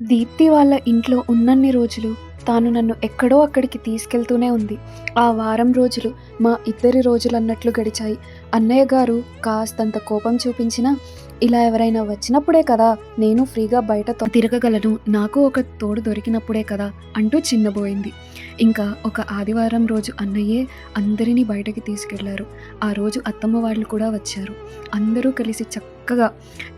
దీప్తి వాళ్ళ ఇంట్లో ఉన్నన్ని రోజులు తాను నన్ను ఎక్కడో అక్కడికి తీసుకెళ్తూనే ఉంది. ఆ వారం రోజులు మా ఇద్దరి రోజులన్నట్లు గడిచాయి. అన్నయ్య గారు కాస్తంత కోపం చూపించినా, ఇలా ఎవరైనా వచ్చినప్పుడే కదా నేను ఫ్రీగా బయట తిరగగలను, నాకు ఒక తోడు దొరికినప్పుడే కదా అంటూ చిన్నబోయింది. ఇంకా ఒక ఆదివారం రోజు అన్నయ్యే అందరినీ బయటకి తీసుకెళ్లారు. ఆ రోజు అత్తమ్మ వాళ్ళు కూడా వచ్చారు. అందరూ కలిసి చక్కగా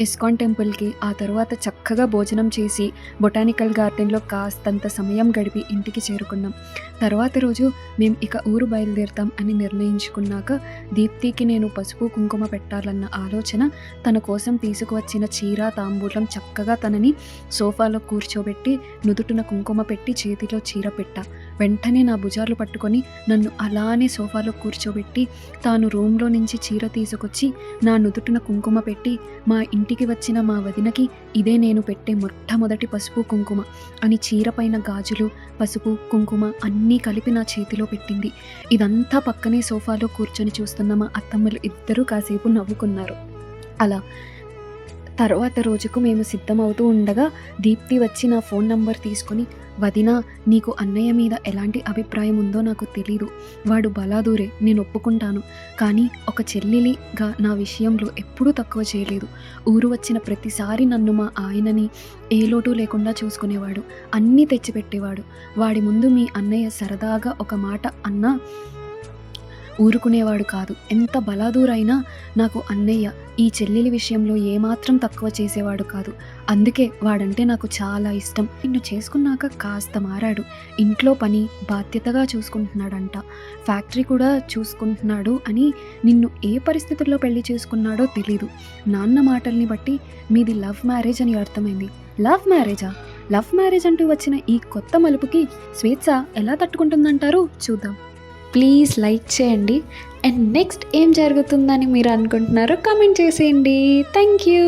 ఇస్కాన్ టెంపుల్కి, ఆ తరువాత చక్కగా భోజనం చేసి బొటానికల్ గార్డెన్లో కాస్తంత సమయం గడిపి ఇంటికి చేరుకున్నాం. తర్వాత రోజు మేము ఇక ఊరు బయలుదేరుతాం అని నిర్ణయించుకున్నాక దీప్తికి నేను పసుపు కుంకుమ పెట్టాలన్న ఆలోచన, తన కోసం తీసుకువచ్చిన చీర తాంబూలం చక్కగా తనని సోఫాలో కూర్చోబెట్టి నుదుటిన కుంకుమ పెట్టి చేతిలో చీర పెట్టా. వెంటనే నా భుజాలు పట్టుకొని నన్ను అలానే సోఫాలో కూర్చోబెట్టి తాను రూమ్లో నుంచి చీర తీసుకొచ్చి నా నుదుటిన కుంకుమ పెట్టి, మా ఇంటికి వచ్చిన మా వదినకి ఇదే నేను పెట్టే మొట్టమొదటి పసుపు కుంకుమ అని చీర పైన గాజులు, పసుపు, కుంకుమ అన్నీ కలిపి నా చేతిలో పెట్టింది. ఇదంతా పక్కనే సోఫాలో కూర్చొని చూస్తున్న మా అత్తమ్మలు ఇద్దరూ కాసేపు నవ్వుకున్నారు. అలా తర్వాత రోజుకు మేము సిద్ధమవుతూ ఉండగా దీప్తి వచ్చి నా ఫోన్ నంబర్ తీసుకొని, వదినా, నీకు అన్నయ్య మీద ఎలాంటి అభిప్రాయం ఉందో నాకు తెలీదు. వాడు బలాదూరే, నేను ఒప్పుకుంటాను. కానీ ఒక చెల్లెలిగా నా విషయంలో ఎప్పుడూ తక్కువ చేయలేదు. ఊరు వచ్చిన ప్రతిసారి నన్ను మా ఆయనని ఏ లోటు లేకుండా చూసుకునేవాడు, అన్నీ తెచ్చిపెట్టేవాడు. వాడి ముందు మీ అన్నయ్య సరదాగా ఒక మాట అన్నా ఊరుకునేవాడు కాదు. ఎంత బలాదూరైనా నాకు అన్నయ్య ఈ చెల్లెలి విషయంలో ఏమాత్రం తక్కువ చేసేవాడు కాదు. అందుకే వాడంటే నాకు చాలా ఇష్టం. నిన్ను చేసుకున్నాక కాస్త మారాడు. ఇంట్లో పని బాధ్యతగా చూసుకుంటున్నాడంట, ఫ్యాక్టరీ కూడా చూసుకుంటున్నాడు అని నిన్ను ఏ పరిస్థితుల్లో పెళ్లి చేసుకున్నాడో తెలీదు. నాన్న మాటల్ని బట్టి మీది లవ్ మ్యారేజ్ అని అర్థమైంది. లవ్ మ్యారేజా? లవ్ మ్యారేజ్ అంటూ వచ్చిన ఈ కొత్త మలుపుకి స్వేచ్ఛ ఎలా తట్టుకుంటుందంటారు? చూద్దాం. ప్లీజ్ లైక్ చేయండి. అండ్ నెక్స్ట్ ఏం జరుగుతుందని మీరు అనుకుంటున్నారో కామెంట్ చేసేయండి. Thank you.